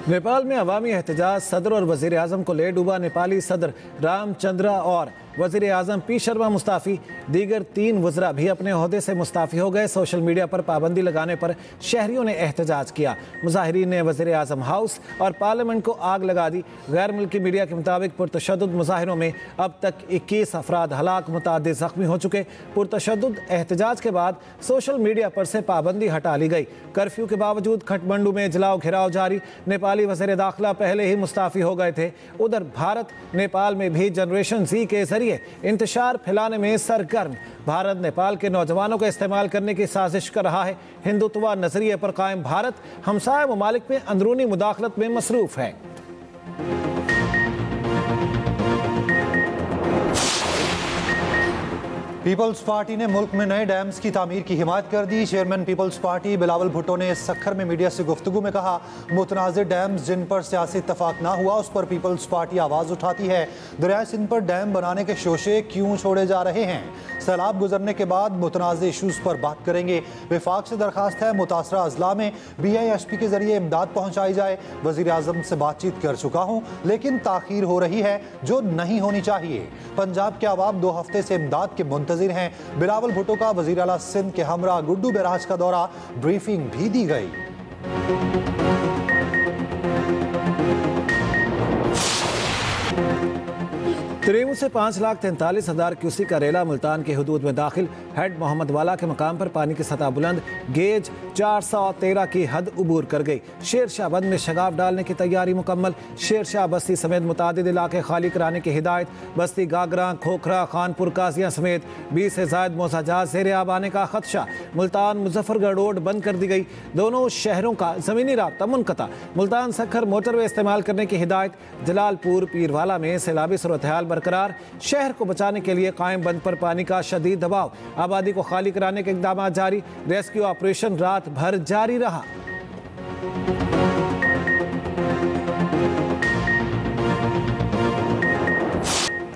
नेपाल में अवामी एहतजाज, सदर और वजीर आजम को ले डूबा। नेपाली सदर रामचंद्रा और वजीर आजम पी शर्मा मुस्ताफ़ी, दीगर 3 वज़रा भी अपने ओहदे से मुस्ताफ़ी हो गए। सोशल मीडिया पर पाबंदी लगाने पर शहरियों ने एहतजाज किया। मुजाहिरीन ने वजीर आजम हाउस और पार्लियामेंट को आग लगा दी। गैर मुल्की मीडिया के मुताबिक पुरतशद्दुद मुजाहिरों में अब तक 21 अफराद हलाक, मुतअद्दिद ज़ख्मी हो चुके। पुरतशद्दुद एहतजाज के बाद सोशल मीडिया पर से पाबंदी हटा ली गई। कर्फ्यू के बावजूद खटमंडू में जलाओ घिराव जारी। नेपाली वज़ीर दाखिला पहले ही मुस्ताफ़ी हो गए थे। उधर भारत नेपाल में भी जनरेशन Z के जरिए इंतशार फैलाने में सरगर्म। भारत नेपाल के नौजवानों को इस्तेमाल करने की साजिश कर रहा है। हिंदुत्व नजरिए पर कायम भारत हमसाया ममालिक में अंदरूनी मुदाखलत में मसरूफ है। पीपल्स पार्टी ने मुल्क में नए डैम्स की तामीर की हिमायत कर दी। चेयरमैन पीपल्स पार्टी बिलावल भुट्टो ने सखर में मीडिया से गुफ्तगू में कहा, मुतनाज़िर डैम्स जिन पर सियासी इत्तफाक ना हुआ उस पर पीपल्स पार्टी आवाज़ उठाती है। दरियाए सिंध पर डैम बनाने के शोशे क्यों छोड़े जा रहे हैं? सैलाब गुजरने के बाद मुतनाज़िर इशूज़ पर बात करेंगे। विफाक से दरखास्त है मुतासरा अजला में BISP के जरिए इमदाद पहुँचाई जाए। वज़ीर आज़म से बातचीत कर चुका हूँ लेकिन ताख़ीर हो रही है जो नहीं होनी चाहिए। पंजाब के अवाम 2 हफ्ते से इमदाद के मुंतज़िर हैं। बिलावल भुट्टो का वज़ीर आला सिंध के हमरा गुड्डू बैराज का दौरा, ब्रीफिंग भी दी गई। त्रिमु से 5,43,000 क्यूसिक का रेला मुल्तान की हदूद में दाखिल। हेड मोहम्मद वाला के मकाम पर पानी की सतह बुलंद, गेज 413 की हद उबूर कर गई। शेर शाह बंद में शगाफ डालने की तैयारी मुकम्मल। शेर शाह बस्ती समेत मुतादिद इलाके खाली कराने की हिदायत। बस्ती गागरा, खोखरा, खानपुर, काजिया समेत 20 से ज़ायद मौसाजात ज़ेर आब आने का खदशा। मुल्तान मुजफ्फरगढ़ रोड बंद कर दी गई। दोनों शहरों का ज़मीनी राब्ता मुनक़ता। मुल्तान सखर मोटरवे इस्तेमाल करने की हिदायत। जलालपुर पीरवाला में सैलाबी सूरत हाल बरकरार। शहर को बचाने के लिए कायम बंद पर पानी का शदीद दबाव। आबादी को खाली कराने के इक़दाम जारी। रेस्क्यू ऑपरेशन रात भर जारी रहा।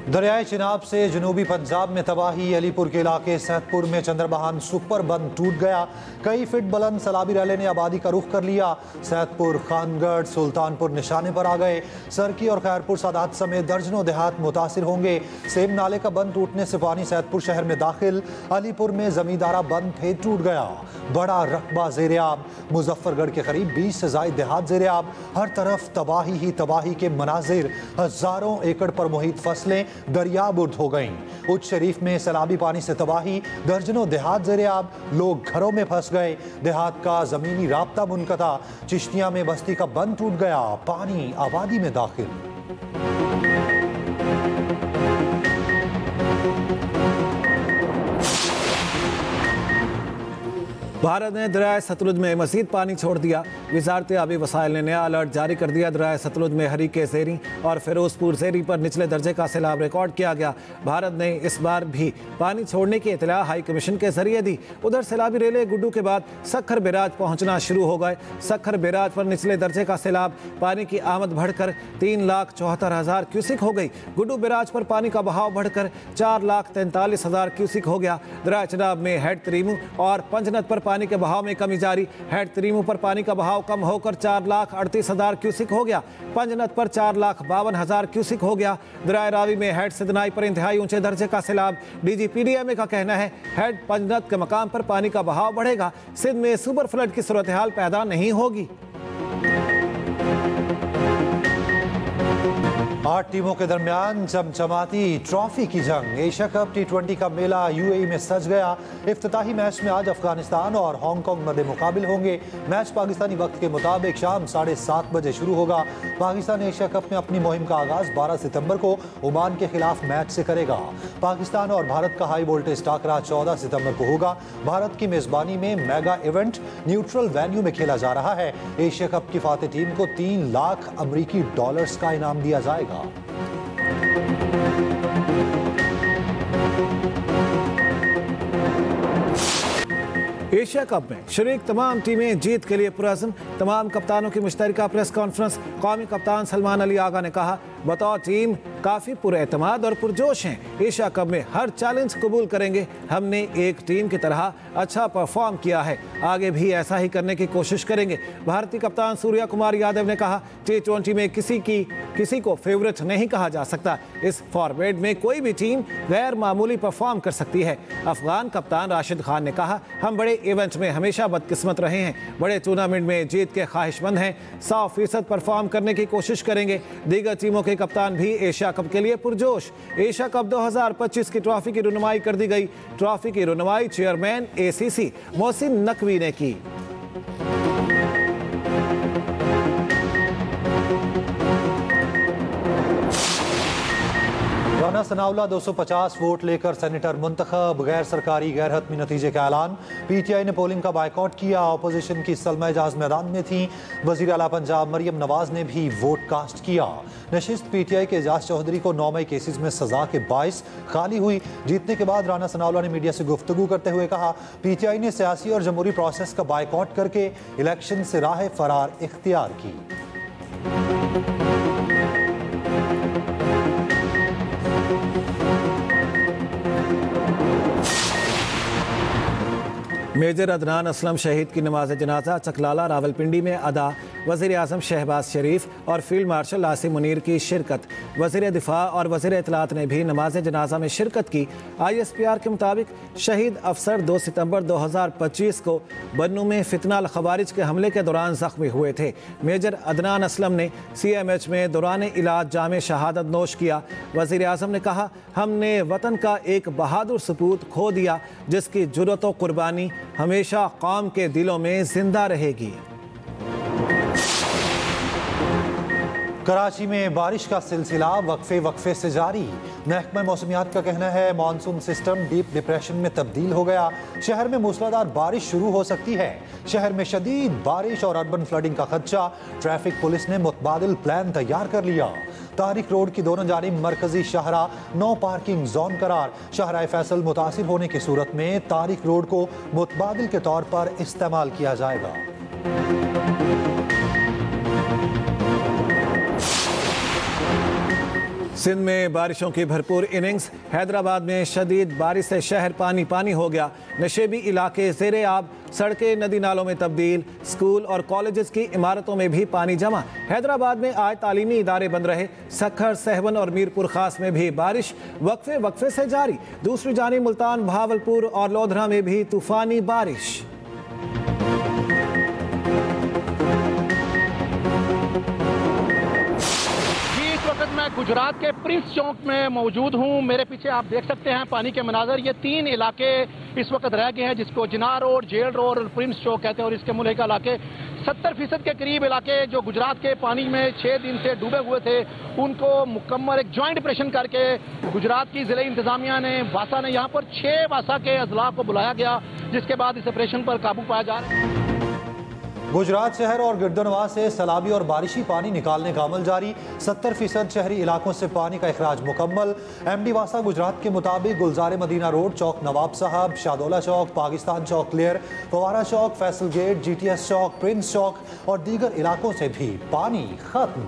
दरियाए चिनाब से जनूबी पंजाब में तबाही। अलीपुर के इलाके सैदपुर में चंद्रबहान सुपर बंद टूट गया। कई फीट बुलंद सैलाबी रैले ने आबादी का रुख कर लिया। सैदपुर, खानगढ़, सुल्तानपुर निशाने पर आ गए। सरकी और खैरपुर सादात समेत दर्जनों देहात मुतासिर होंगे। सेम नाले का बंद टूटने से पानी सैदपुर शहर में दाखिल। अलीपुर में जमींदारा बंद फिर टूट गया। बड़ा रकबा ज़ेर-ए-आब। मुजफ्फरगढ़ के करीब 20 से ज़ायद देहात ज़ेर-ए-आब। हर तरफ तबाही ही तबाही के मनाजिर। हजारों एकड़ पर मुहित फसलें दरियाबुर्द हो गईं। उच्च शरीफ में सैलाबी पानी से तबाही, दर्जनों देहात ज़ेर-ए-आब। लोग घरों में फंस गए। देहात का जमीनी राब्ता मुनक़ता। चिश्तिया में बस्ती का बंद टूट गया। पानी आबादी में दाखिल। भारत ने दरियाए सतलुज में मज़ीद पानी छोड़ दिया। वज़ारत आबी वसाइल ने नया अलर्ट जारी कर दिया। दरियाए सतलुज में हरीके ज़ेरी और फिरोजपुर ज़ेरी पर निचले दर्जे का सैलाब रिकॉर्ड किया गया। भारत ने इस बार भी पानी छोड़ने की इतला हाई कमीशन के जरिए दी। उधर सैलाबी रेले गुड्डू के बाद सखर बैराज पहुंचना शुरू हो गए। सखर बैराज पर निचले दर्जे का सैलाब, पानी की आमद बढ़कर 3,74,000 क्यूसिक हो गई। गुड्डू बैराज पर पानी का बहाव बढ़कर 4,43,000 क्यूसिक हो गया। दरिया चिनाब में हेड त्रिमु और पंजनत पर पानी के बहाव में कमी जारी। हेड त्रिमु पर पानी का बहाव कम होकर 4,38,000 क्यूसिक हो गया। पंजनत पर 4,52,000 क्यूसिक हो गया। दरिया रावी में हेड सिदनाई पर इंतहाई ऊंचे दर्जे का सैलाब। DGPDMA का कहना है हेड पंजनत के मकाम पर पानी का बहाव बढ़ेगा। सिंध में सुपर फ्लड की सूरत हाल पैदा नहीं होगी। 8 टीमों के दरमियान चमचमाती ट्रॉफी की जंग। एशिया कप T20 का मेला UAE में सज गया। इफ्तिताही मैच में आज अफगानिस्तान और हांगकांग मद्दे मुकाबिल होंगे। मैच पाकिस्तानी वक्त के मुताबिक शाम 7:30 बजे शुरू होगा। पाकिस्तान एशिया कप में अपनी मुहिम का आगाज 12 सितंबर को ओमान के खिलाफ मैच से करेगा। पाकिस्तान और भारत का हाई वोल्टेज टाकरा 14 सितंबर को होगा। भारत की मेजबानी में मेगा इवेंट न्यूट्रल वेन्यू में खेला जा रहा है। एशिया कप की फातेह टीम को $3 लाख अमरीकी का इनाम दिया जाएगा। एशिया कप में शरीक तमाम टीमें जीत के लिए पुरअज़्म। तमाम कप्तानों की मुश्तरका प्रेस कॉन्फ्रेंस। कौमी कप्तान सलमान अली आगा ने कहा, बतौर टीम काफ़ी पुरएतमाद और पुरजोश हैं। एशिया कप में हर चैलेंज कबूल करेंगे। हमने एक टीम की तरह अच्छा परफॉर्म किया है, आगे भी ऐसा ही करने की कोशिश करेंगे। भारतीय कप्तान सूर्या कुमार यादव ने कहा, T20 में किसी को फेवरेट नहीं कहा जा सकता। इस फॉर्मेट में कोई भी टीम गैर मामूली परफॉर्म कर सकती है। अफगान कप्तान राशिद खान ने कहा, हम बड़े इवेंट में हमेशा बदकिस्मत रहे हैं, बड़े टूर्नामेंट में जीत के ख्वाहिशमंद हैं, 100% परफॉर्म करने की कोशिश करेंगे। दीगर टीमों के कप्तान भी एशिया कप के लिए पुरजोश। एशिया कप 2025 की ट्रॉफी की रुनुमाई कर दी गई। ट्रॉफी की रुनुमाई चेयरमैन ACC मोहसिन नकवी ने की। राना सनाउल्लाह 250 वोट लेकर सेनेटर मुंतखब। गैर सरकारी गैर हतमी नतीजे का ऐलान। PTI ने पोलिंग का बायकॉट किया। अपोजिशन की सलमा एजाज मैदान में थी। वजीर आला पंजाब मरियम नवाज ने भी वोट कास्ट किया। नशिस्त PTI के एजाज चौधरी को 9 मई केसेस में सजा के बाइस खाली हुई। जीतने के बाद राना सनाउल्लाह ने मीडिया से गुफ्तगू करते हुए कहा, PTI ने सियासी और जमहूरी प्रोसेस का बायकॉट करके इलेक्शन से राह फरार इख्तियार की। मेजर अदनान असलम शहीद की नमाज जनाजा चकलाला रावलपिंडी में अदा। वज़ीर आज़म शहबाज शरीफ और फील्ड मार्शल आसिम मुनीर की शिरकत। वज़ीर दिफा और वज़ीर इत्तलात ने भी नमाज जनाजा में शिरकत की। ISPR के मुताबिक शहीद अफसर 2 सितंबर 2025 को बन्नू में फितना अल खवारिज के हमले के दौरान ज़ख्मी हुए थे। मेजर अदनान असलम ने CMH में दौरान इलाज जामे शहादत नोश किया। वज़ीर आज़म ने कहा, हमने वतन का एक बहादुर सपूत खो दिया, जिसकी जुर्रत और कुर्बानी हमेशा कौम के दिलों में जिंदा रहेगी। कराची में बारिश का सिलसिला वक्फे से जारी। महकमा मौसमियात का कहना है, मानसून सिस्टम डीप डिप्रेशन में तब्दील हो गया। शहर में मूसलाधार बारिश शुरू हो सकती है। शहर में शदीद बारिश और अर्बन फ्लडिंग का खदशा। ट्रैफिक पुलिस ने मुतबादिल प्लान तैयार कर लिया। तारिक रोड की दोनों जानिब मरकजी शाहरा नो पार्किंग जोन करार। शाहरा फैसल मुतासिर होने की सूरत में तारिक रोड को मुतबादिल के तौर पर इस्तेमाल किया जाएगा। सिंध में बारिशों की भरपूर इनिंग्स। हैदराबाद में शदीद बारिश से शहर पानी पानी हो गया। नशेबी इलाके ज़ेरे आब, सड़कें नदी नालों में तब्दील। स्कूल और कॉलेजेस की इमारतों में भी पानी जमा। हैदराबाद में आज तालीमी इदारे बंद रहे। सखर, सहवन और मीरपुर खास में भी बारिश वक्फे से जारी। दूसरी जानिब मुल्तान, भावलपुर और लोधरा में भी तूफानी बारिश। मैं गुजरात के प्रिंस चौक में मौजूद हूं। मेरे पीछे आप देख सकते हैं पानी के मनाजर। ये 3 इलाके इस वक्त रह गए हैं, जिसको जिनार रोड, जेल रोड और प्रिंस चौक कहते हैं। और इसके मुल्क इलाके 70% के करीब इलाके जो गुजरात के पानी में 6 दिन से डूबे हुए थे, उनको मुकम्मल एक ज्वाइंट ऑपरेशन करके गुजरात की जिले इंतजामिया ने, वासा ने, यहाँ पर 6 वासा के अजला को बुलाया गया, जिसके बाद इस ऑपरेशन पर काबू पाया जा रहा है। गुजरात शहर और गिरदनवा से सैलाबी और बारिशी पानी निकालने का अमल जारी। 70% शहरी इलाकों से पानी का इखराज मुकम्मल। MD वासा गुजरात के मुताबिक गुलजार मदीना रोड, चौक नवाब साहब, शादोला चौक, पाकिस्तान चौक क्लियर, फवारा चौक, फैसल गेट, GTS चौक, प्रिंस चौक और दीगर इलाकों से भी पानी खत्म।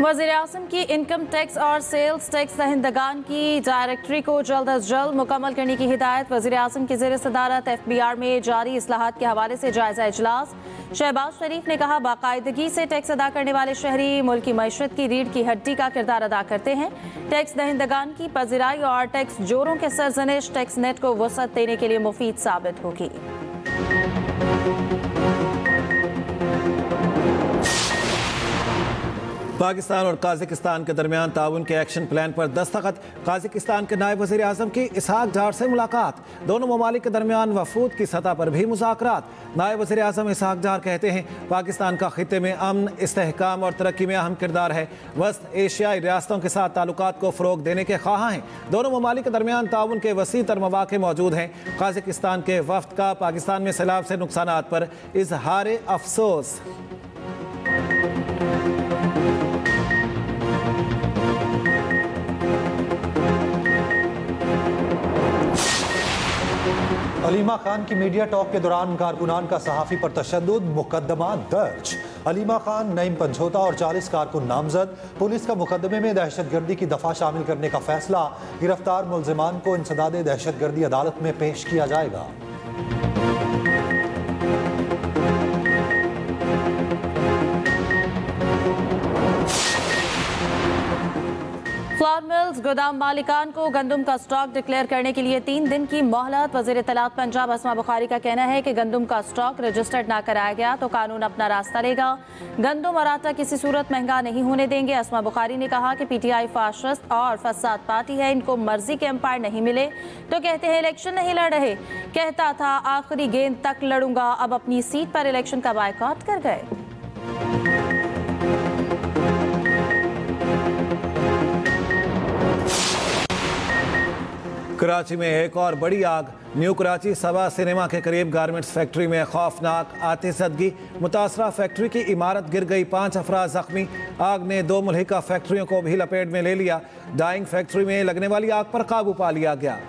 वज़ीर आज़म की इनकम टैक्स और सेल्स टैक्स दहिंदगान की डायरेक्टरी को जल्द अज जल्द मुकम्मल करने की हिदायत। वज़ीर आज़म की ज़ेर सदारत FBR में जारी इस्लाहात के हवाले से जायजा इजलास। शहबाज शरीफ ने कहा, बाकायदगी से टैक्स अदा करने वाले शहरी मुल्क की मईशत की रीढ़ की हड्डी का किरदार अदा करते हैं। टैक्स दहिंदगान की पजीराई और टैक्स जोरों के सरजनिश टैक्स नेट को वसअत देने के लिए मुफीद साबित होगी। पाकिस्तान और काज़िकिस्तान के दरमियान ताउन के एक्शन प्लान पर दस्तखत। काज़िकिस्तान के नायब वज़ीर आज़म की इसहाक डार से मुलाकात। दोनों ममालिक के दरमियान वफूद की सतह पर भी मुज़ाकरात। नायब वज़ीर आज़म इसहाक डार कहते हैं, पाकिस्तान का खित्ते में अमन, इस्तेहकाम और तरक्की में अहम किरदार है। वस्त एशियाई रियासतों के साथ ताल्लुकात को फ़रोग देने के ख्वाह हैं। दोनों ममालिक के दरमियान ताउन के वसी तर मौक़े मौजूद हैं। काज़िकिस्तान के वफ़द का पाकिस्तान में सैलाब से नुकसानात पर इजहार अफसोस। अलीमा खान की मीडिया टॉक के दौरान कारकुनान का सहाफी पर तशद्दुद, मुकदमा दर्ज। अलीमा खान, नईम पंछोता और 40 कारकुन नामजद। पुलिस का मुकदमे में दहशतगर्दी की दफा शामिल करने का फैसला। गिरफ्तार मुल्जिमान को इंसदाद दहशतगर्दी अदालत में पेश किया जाएगा। फ्लावर मिल्स गोदाम मालिकान को गंदम का स्टॉक डिक्लेयर करने के लिए 3 दिन की मोहलत। वज़ीर इत्तलात पंजाब अस्मा बुखारी का कहना है कि गंदम का स्टॉक रजिस्टर्ड ना कराया गया तो कानून अपना रास्ता लेगा। गंदम और आटा किसी सूरत महंगा नहीं होने देंगे। अस्मा बुखारी ने कहा कि पीटीआई फाशिस्ट और फसाद पार्टी है, इनको मर्जी के एम्पायर नहीं मिले तो कहते हैं इलेक्शन नहीं लड़ रहे। कहता था आखिरी गेंद तक लड़ूंगा, अब अपनी सीट पर इलेक्शन का बायकॉट कर गए। कराची में एक और बड़ी आग। न्यू कराची सबा सिनेमा के करीब गारमेंट्स फैक्ट्री में खौफनाक आतिशबाजी। मुतासरा फैक्ट्री की इमारत गिर गई, 5 अफराद जख्मी। आग ने 2 मुल्हिका फैक्ट्रियों को भी लपेट में ले लिया। डाइंग फैक्ट्री में लगने वाली आग पर काबू पा लिया गया।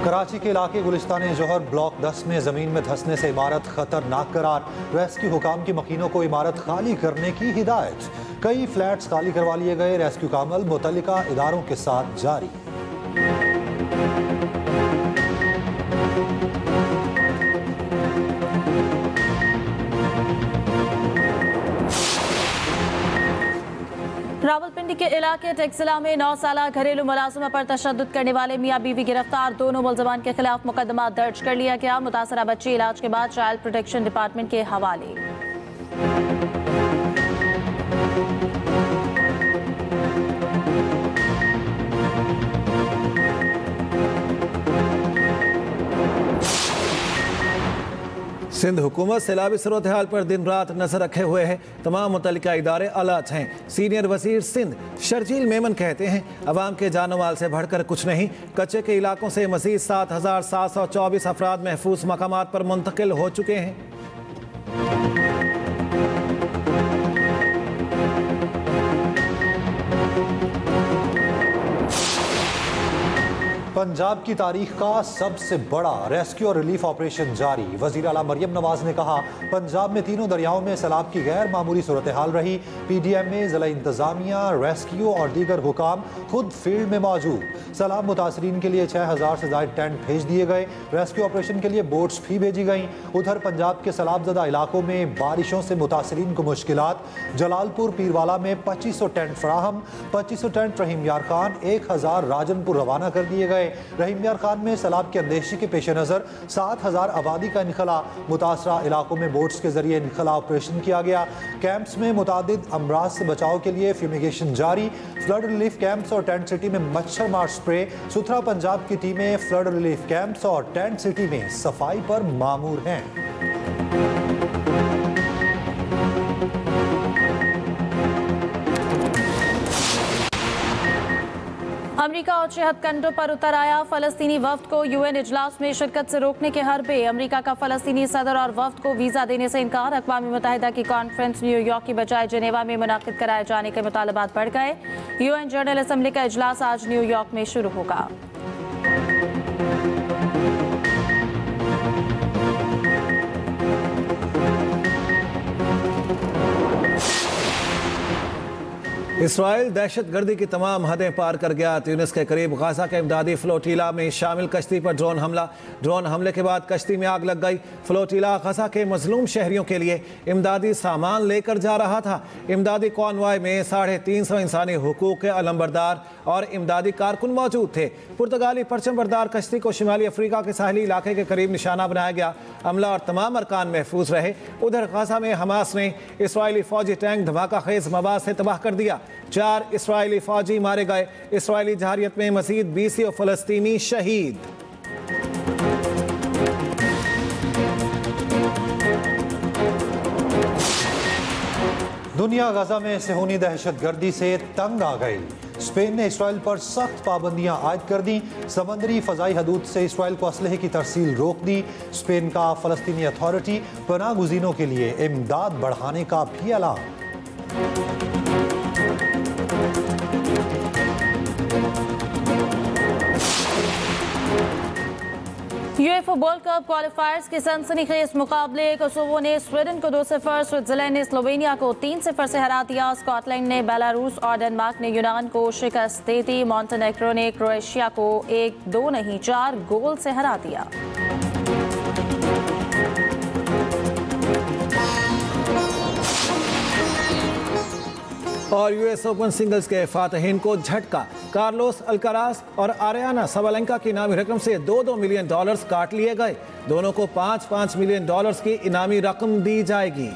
कराची के इलाके गुलिस्तान जौहर ब्लॉक 10 में ज़मीन में धंसने से इमारत खतरनाक करार। रेस्क्यू हुकाम की मकीनों को इमारत खाली करने की हिदायत। कई फ्लैट्स खाली करवा लिए गए। रेस्क्यू का अमल मुतल्लिका इदारों के साथ जारी। रावलपिंडी के इलाके टेक्सिला में 9 साला घरेलू मुलाजिमा पर तशद्दुद करने वाले मियां बीवी गिरफ्तार। दोनों मुल्जिमान के खिलाफ मुकदमा दर्ज कर लिया गया। मुतासरा बच्ची इलाज के बाद चाइल्ड प्रोटेक्शन डिपार्टमेंट के हवाले। सिंध हुकूमत सैलाबी सूरत हाल पर दिन रात नजर रखे हुए है। तमाम मुतल्लिका इदारे अलर्ट हैं। सीनियर वजीर सिंध शर्जील मेमन कहते हैं अवाम के जानो माल से बढ़कर कुछ नहीं। कच्चे के इलाकों से मजीद 7,724 अफराद महफूज मकामात पर मुंतकिल हो चुके हैं। पंजाब की तारीख का सबसे बड़ा रेस्क्यू और रिलीफ ऑपरेशन जारी। वजीर आला मरियम नवाज ने कहा पंजाब में तीनों दरियाओं में सैलाब की गैर मामूली सूरत हाल रही। PDM में जिला इंतजामिया, रेस्क्यू और दीगर हुकाम खुद फील्ड में मौजूद। सैलाब मुतासरीन के लिए 6,000 से ज्यादा टेंट भेज दिए गए। रेस्क्यू ऑपरेशन के लिए बोट्स भी भेजी गई। उधर पंजाब के सैलाबजदा इलाकों में बारिशों से मुतासरीन को मुश्किलात। जलालपुर पीरवाला में 2500 टेंट फराहम। 2500 टेंट रहीम यार खान, 1000 राजनपुर रवाना कर दिए गए। रहीम यार खान में सैलाब के अंदेशे के पेश नज़र 7,000 आबादी का इनखला। मुतासरा इलाकों में बोट्स के जरिए इनखला ऑपरेशन किया गया। कैंप्स में मुतादिद अमराज से बचाव के लिए फ्यूमिगेशन जारी। फ्लड रिलीफ कैंप्स और टेंट सिटी में मच्छर मार स्प्रे। सुथरा पंजाब की टीमें फ्लड रिलीफ कैंप्स और टेंट सिटी में सफाई पर मामूर हैं। अमेरिका और 6 कंधों पर उतर आया। फलस्तीनी वफ्द को UN इजलास में शिरकत से रोकने के हरबे। अमेरिका का फलस्तीनी सदर और वफ्द को वीजा देने से इनकार। अक़वाम मुत्तहिदा की कॉन्फ्रेंस न्यूयॉर्क की बजाय जेनेवा में मुनाकिद कराए जाने के मुतालबात बढ़ गए। UN जनरल असम्बली का इजलास आज न्यूयॉर्क में शुरू होगा। इसराइल दहशतगर्दी की तमाम हदें पार कर गया। ट्यूनिस के करीब गाजा के इमदादी फ्लोटीला में शामिल कश्ती पर ड्रोन हमला। ड्रोन हमले के बाद कश्ती में आग लग गई। फ्लोटीला गाजा के मजलूम शहरियों के लिए इमदादी सामान लेकर जा रहा था। इमदादी कॉन्वॉय में 350 इंसानी हुकूक के अलंबरदार और इमदादी कारकुन मौजूद थे। पुर्तगाली परचम बरदार कश्ती को शिमाली अफ्रीका के साहली इलाके के करीब निशाना बनाया गया। अमला और तमाम अरकान महफूज रहे। उधर गाजा में हमास ने इसराइली फौजी टैंक धमाका खेज मवाद से तबाह कर दिया। 4 इसराइली फौजी मारे गए। इसराइली जहारियत में मजीद 20 फलस्तीनी शहीद। दुनिया गजा में सेहूनी दहशतगर्दी से तंग आ गई। स्पेन ने इसराइल पर सख्त पाबंदियां आयद कर दी। समंदरी फजाई हदूद से इसराइल को असलहे की तरसील रोक दी। स्पेन का फलस्तीनी अथॉरिटी पनाह गुज़ीनों के लिए इमदाद बढ़ाने का भी ऐलान। यूएफए वर्ल्ड कप क्वालिफायर्स के सनसनीखेज मुकाबले कोसोवो ने स्वीडन को 2-0, स्विट्जरलैंड ने स्लोवेनिया को 3-0 से हरा दिया। स्कॉटलैंड ने बेलारूस और डेनमार्क ने यूनान को शिकस्त दे दी। मॉन्टेनेग्रो ने क्रोएशिया को 1-2 नहीं 4 गोल से हरा दिया। और यूएस ओपन सिंगल्स के फातहीन को झटका। कार्लोस अल्काराज और आरियाना सबलेंका की इनामी रकम से $2-2 मिलियन काट लिए गए। दोनों को $5-5 मिलियन की इनामी रकम दी जाएगी।